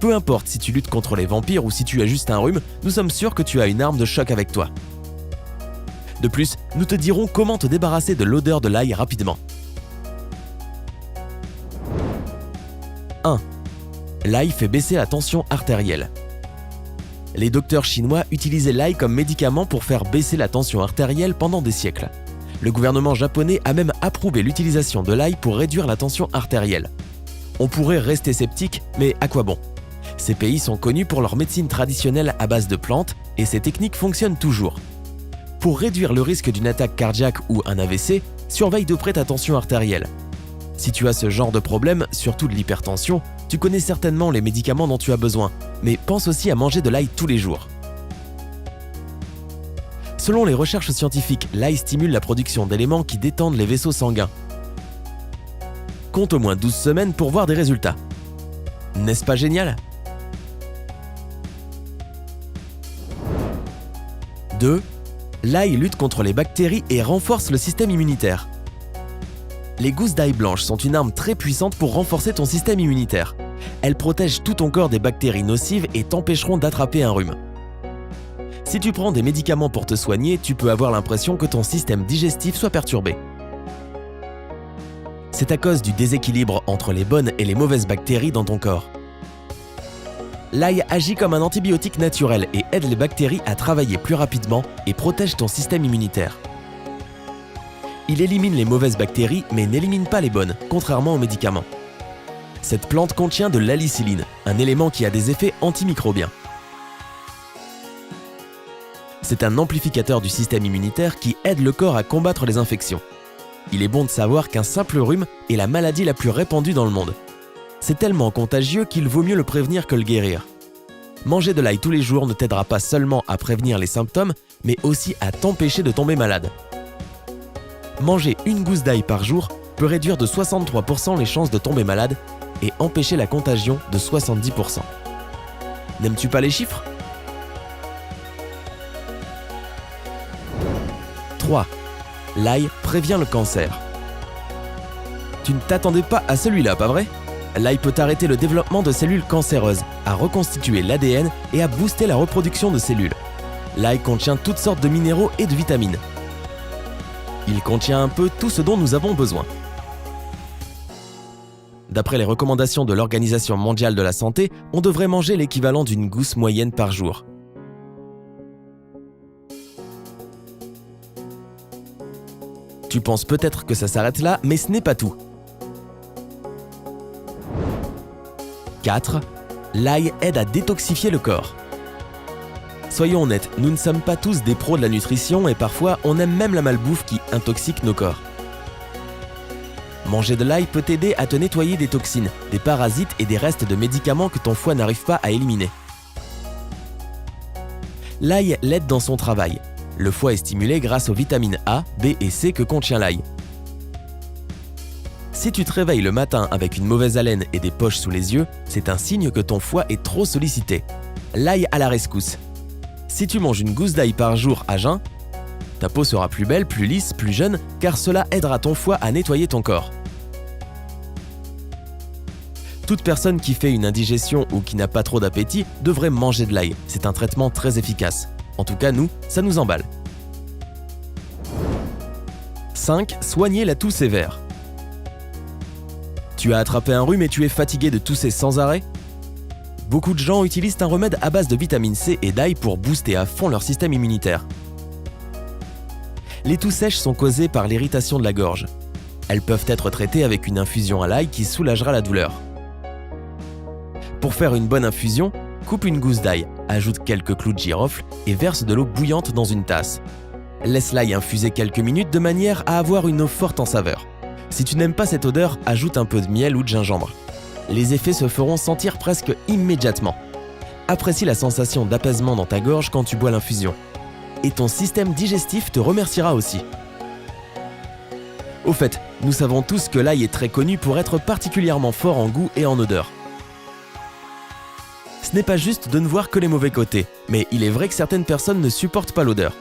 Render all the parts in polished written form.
Peu importe si tu luttes contre les vampires ou si tu as juste un rhume, nous sommes sûrs que tu as une arme de choc avec toi. De plus, nous te dirons comment te débarrasser de l'odeur de l'ail rapidement. 1. L'ail fait baisser la tension artérielle. Les docteurs chinois utilisaient l'ail comme médicament pour faire baisser la tension artérielle pendant des siècles. Le gouvernement japonais a même approuvé l'utilisation de l'ail pour réduire la tension artérielle. On pourrait rester sceptique, mais à quoi bon? Ces pays sont connus pour leur médecine traditionnelle à base de plantes et ces techniques fonctionnent toujours. Pour réduire le risque d'une attaque cardiaque ou un AVC, surveille de près ta tension artérielle. Si tu as ce genre de problème, surtout de l'hypertension, tu connais certainement les médicaments dont tu as besoin, mais pense aussi à manger de l'ail tous les jours. Selon les recherches scientifiques, l'ail stimule la production d'éléments qui détendent les vaisseaux sanguins. Compte au moins 12 semaines pour voir des résultats. N'est-ce pas génial? 2. L'ail lutte contre les bactéries et renforce le système immunitaire. Les gousses d'ail blanches sont une arme très puissante pour renforcer ton système immunitaire. Elles protègent tout ton corps des bactéries nocives et t'empêcheront d'attraper un rhume. Si tu prends des médicaments pour te soigner, tu peux avoir l'impression que ton système digestif soit perturbé. C'est à cause du déséquilibre entre les bonnes et les mauvaises bactéries dans ton corps. L'ail agit comme un antibiotique naturel et aide les bactéries à travailler plus rapidement et protège ton système immunitaire. Il élimine les mauvaises bactéries mais n'élimine pas les bonnes, contrairement aux médicaments. Cette plante contient de l'allicilline, un élément qui a des effets antimicrobiens. C'est un amplificateur du système immunitaire qui aide le corps à combattre les infections. Il est bon de savoir qu'un simple rhume est la maladie la plus répandue dans le monde. C'est tellement contagieux qu'il vaut mieux le prévenir que le guérir. Manger de l'ail tous les jours ne t'aidera pas seulement à prévenir les symptômes, mais aussi à t'empêcher de tomber malade. Manger une gousse d'ail par jour peut réduire de 63% les chances de tomber malade et empêcher la contagion de 70%. N'aimes-tu pas les chiffres? 3. L'ail prévient le cancer. Tu ne t'attendais pas à celui-là, pas vrai? L'ail peut arrêter le développement de cellules cancéreuses, à reconstituer l'ADN et à booster la reproduction de cellules. L'ail contient toutes sortes de minéraux et de vitamines. Il contient un peu tout ce dont nous avons besoin. D'après les recommandations de l'Organisation mondiale de la santé, on devrait manger l'équivalent d'une gousse moyenne par jour. Tu penses peut-être que ça s'arrête là, mais ce n'est pas tout. 4. L'ail aide à détoxifier le corps. Soyons honnêtes, nous ne sommes pas tous des pros de la nutrition et parfois on aime même la malbouffe qui intoxique nos corps. Manger de l'ail peut t'aider à te nettoyer des toxines, des parasites et des restes de médicaments que ton foie n'arrive pas à éliminer. L'ail l'aide dans son travail. Le foie est stimulé grâce aux vitamines A, B et C que contient l'ail. Si tu te réveilles le matin avec une mauvaise haleine et des poches sous les yeux, c'est un signe que ton foie est trop sollicité. L'ail à la rescousse. Si tu manges une gousse d'ail par jour à jeun, ta peau sera plus belle, plus lisse, plus jeune, car cela aidera ton foie à nettoyer ton corps. Toute personne qui fait une indigestion ou qui n'a pas trop d'appétit devrait manger de l'ail. C'est un traitement très efficace. En tout cas, nous, ça nous emballe. 5. Soigner la toux sévère. Tu as attrapé un rhume et tu es fatigué de tousser sans arrêt? Beaucoup de gens utilisent un remède à base de vitamine C et d'ail pour booster à fond leur système immunitaire. Les toux sèches sont causées par l'irritation de la gorge. Elles peuvent être traitées avec une infusion à l'ail qui soulagera la douleur. Pour faire une bonne infusion, coupe une gousse d'ail, ajoute quelques clous de girofle et verse de l'eau bouillante dans une tasse. Laisse l'ail infuser quelques minutes de manière à avoir une eau forte en saveur. Si tu n'aimes pas cette odeur, ajoute un peu de miel ou de gingembre. Les effets se feront sentir presque immédiatement. Apprécie la sensation d'apaisement dans ta gorge quand tu bois l'infusion. Et ton système digestif te remerciera aussi. Au fait, nous savons tous que l'ail est très connu pour être particulièrement fort en goût et en odeur. Ce n'est pas juste de ne voir que les mauvais côtés, mais il est vrai que certaines personnes ne supportent pas l'odeur.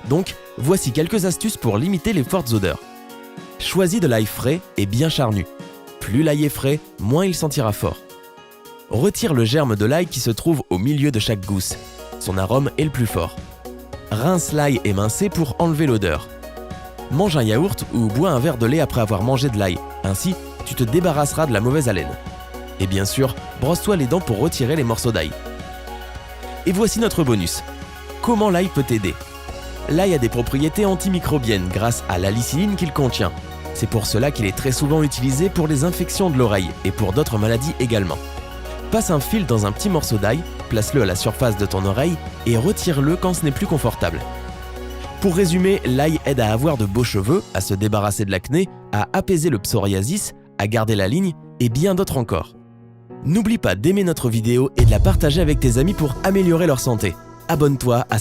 Donc, voici quelques astuces pour limiter les fortes odeurs. Choisis de l'ail frais et bien charnu. Plus l'ail est frais, moins il sentira fort. Retire le germe de l'ail qui se trouve au milieu de chaque gousse. Son arôme est le plus fort. Rince l'ail émincé pour enlever l'odeur. Mange un yaourt ou bois un verre de lait après avoir mangé de l'ail. Ainsi, tu te débarrasseras de la mauvaise haleine. Et bien sûr, brosse-toi les dents pour retirer les morceaux d'ail. Et voici notre bonus. Comment l'ail peut t'aider? L'ail a des propriétés antimicrobiennes grâce à l'alicilline qu'il contient. C'est pour cela qu'il est très souvent utilisé pour les infections de l'oreille et pour d'autres maladies également. Passe un fil dans un petit morceau d'ail, place-le à la surface de ton oreille et retire-le quand ce n'est plus confortable. Pour résumer, l'ail aide à avoir de beaux cheveux, à se débarrasser de l'acné, à apaiser le psoriasis, à garder la ligne et bien d'autres encore. N'oublie pas d'aimer notre vidéo et de la partager avec tes amis pour améliorer leur santé. Abonne-toi à